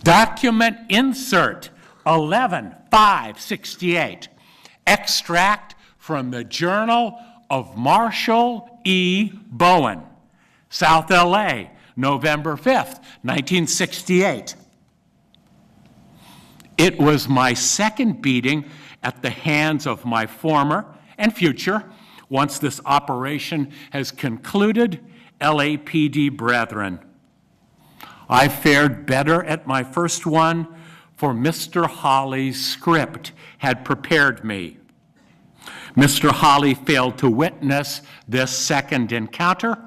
Document insert 11-568. Extract from the Journal of Marshall E. Bowen, South LA, November 5th, 1968. It was my second beating at the hands of my former and future, once this operation has concluded, LAPD brethren. I fared better at my first one, for Mr. Holly's script had prepared me. Mr. Holly failed to witness this second encounter,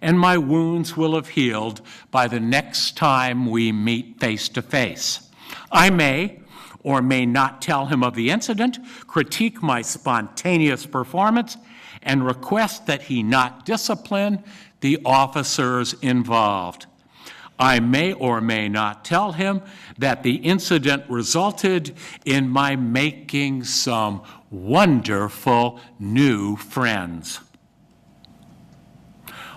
and my wounds will have healed by the next time we meet face to face. I may or may not tell him of the incident, critique my spontaneous performance, and request that he not discipline the officers involved. I may or may not tell him that the incident resulted in my making some wonderful new friends.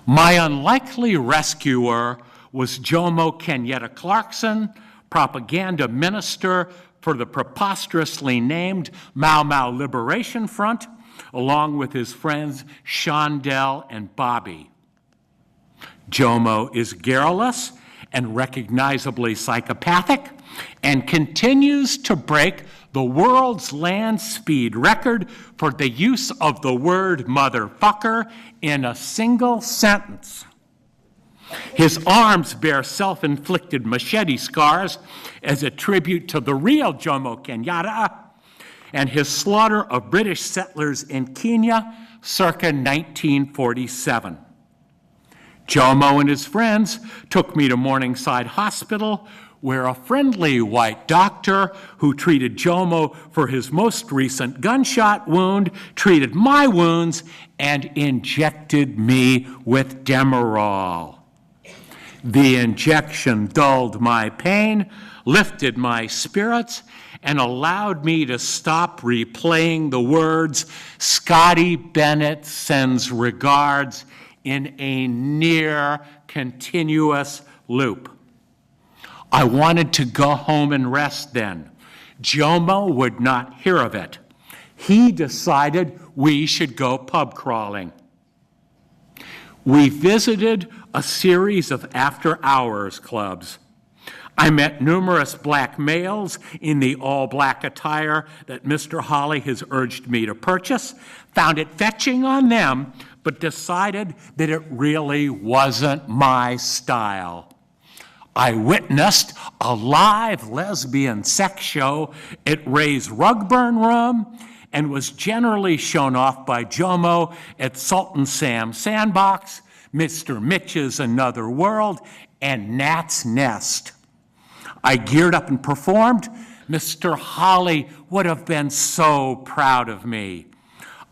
My unlikely rescuer was Jomo Kenyatta Clarkson, propaganda minister for the preposterously named Mau Mau Liberation Front, along with his friends Shondell and Bobby. Jomo is garrulous and recognizably psychopathic, and continues to break the world's land speed record for the use of the word motherfucker in a single sentence. His arms bear self-inflicted machete scars as a tribute to the real Jomo Kenyatta and his slaughter of British settlers in Kenya circa 1947. Jomo and his friends took me to Morningside Hospital, where a friendly white doctor who treated Jomo for his most recent gunshot wound treated my wounds and injected me with Demerol. The injection dulled my pain, lifted my spirits, and allowed me to stop replaying the words, "Scotty Bennett sends regards," in a near continuous loop. I wanted to go home and rest then. Jomo would not hear of it. He decided we should go pub crawling. We visited a series of after-hours clubs. I met numerous black males in the all-black attire that Mr. Holly has urged me to purchase, found it fetching on them, but decided that it really wasn't my style. I witnessed a live lesbian sex show at Ray's Rugburn Room and was generally shown off by Jomo at Sultan Sam's Sandbox, Mr. Mitch's Another World, and Nat's Nest. I geared up and performed. Mr. Holly would have been so proud of me.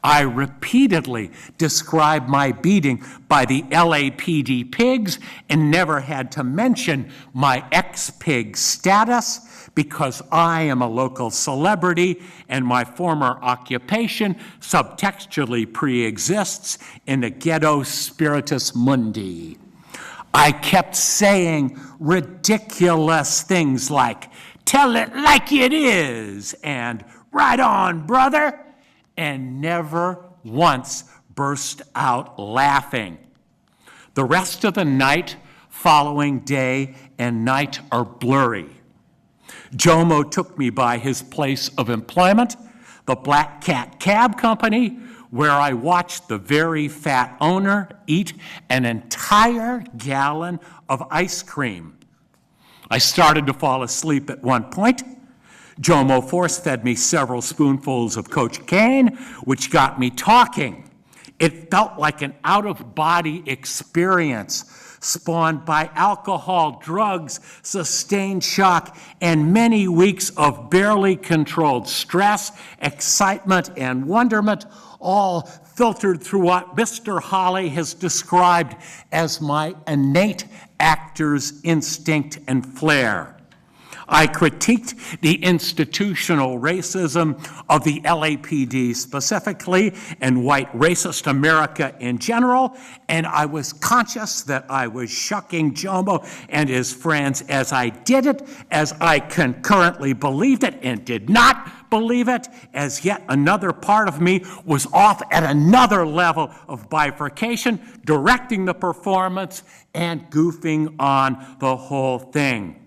I repeatedly described my beating by the LAPD pigs and never had to mention my ex-pig status because I am a local celebrity and my former occupation subtextually pre-exists in the ghetto spiritus mundi. I kept saying ridiculous things like, "Tell it like it is," and "Right on, brother," and never once burst out laughing. The rest of the night, following day and night are blurry. Jomo took me by his place of employment, the Black Cat Cab Company, where I watched the very fat owner eat an entire gallon of ice cream. I started to fall asleep at one point. Jomo force-fed me several spoonfuls of cocaine, which got me talking. It felt like an out-of-body experience spawned by alcohol, drugs, sustained shock, and many weeks of barely controlled stress, excitement, and wonderment, all filtered through what Mr. Holly has described as my innate actor's instinct and flair. I critiqued the institutional racism of the LAPD specifically and white racist America in general, and I was conscious that I was shucking Jomo and his friends as I did it, as I concurrently believed it and did not believe it, as yet another part of me was off at another level of bifurcation, directing the performance and goofing on the whole thing.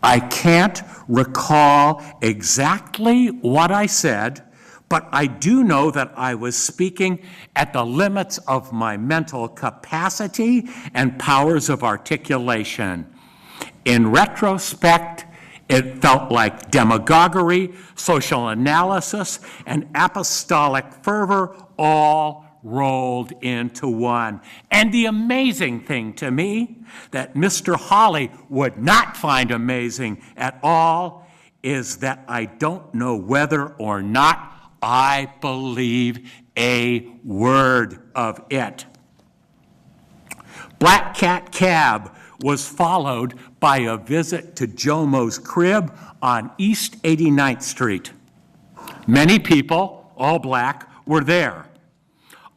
I can't recall exactly what I said, but I do know that I was speaking at the limits of my mental capacity and powers of articulation. In retrospect, it felt like demagoguery, social analysis, and apostolic fervor all rolled into one. And the amazing thing to me that Mr. Hawley would not find amazing at all is that I don't know whether or not I believe a word of it. Black Cat Cab was followed by a visit to Jomo's crib on East 89th Street. Many people, all black, were there.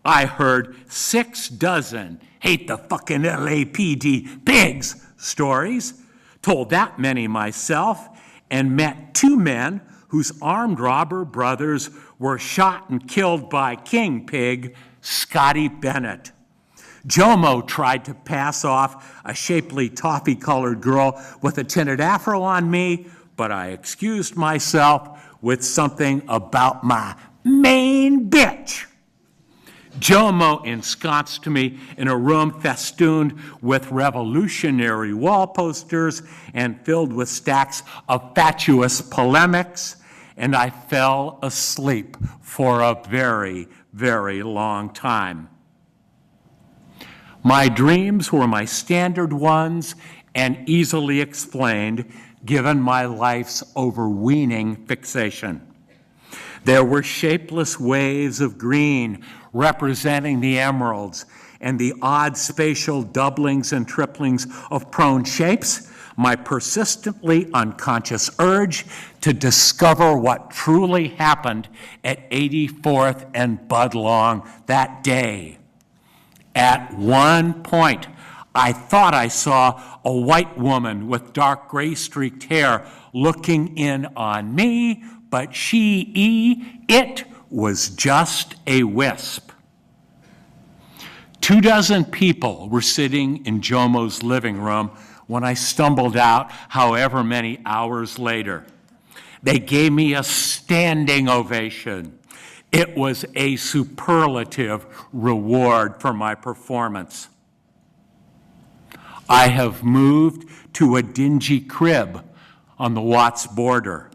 I heard 6 dozen hate the fucking LAPD pigs stories, told that many myself, and met 2 men whose armed robber brothers were shot and killed by King Pig, Scotty Bennett. Jomo tried to pass off a shapely toffee-colored girl with a tinted afro on me, but I excused myself with something about my main bitch. Jomo ensconced me in a room festooned with revolutionary wall posters and filled with stacks of fatuous polemics, and I fell asleep for a very, very long time. My dreams were my standard ones and easily explained, given my life's overweening fixation. There were shapeless waves of green representing the emeralds and the odd spatial doublings and triplings of prone shapes, my persistently unconscious urge to discover what truly happened at 84th and Budlong that day. At one point, I thought I saw a white woman with dark gray streaked hair looking in on me, but it was just a wisp. 24 people were sitting in Jomo's living room when I stumbled out however many hours later. They gave me a standing ovation. It was a superlative reward for my performance. I have moved to a dingy crib on the Watts border.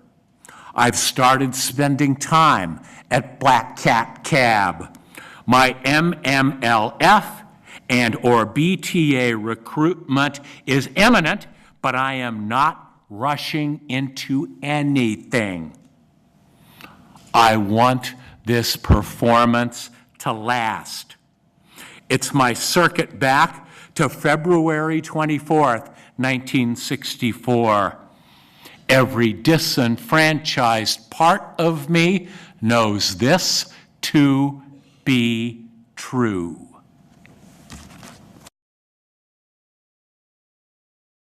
I've started spending time at Black Cat Cab. My MMLF and or BTA recruitment is imminent, but I am not rushing into anything. I want this performance to last. It's my circuit back to February 24th, 1964. Every disenfranchised part of me knows this to be true.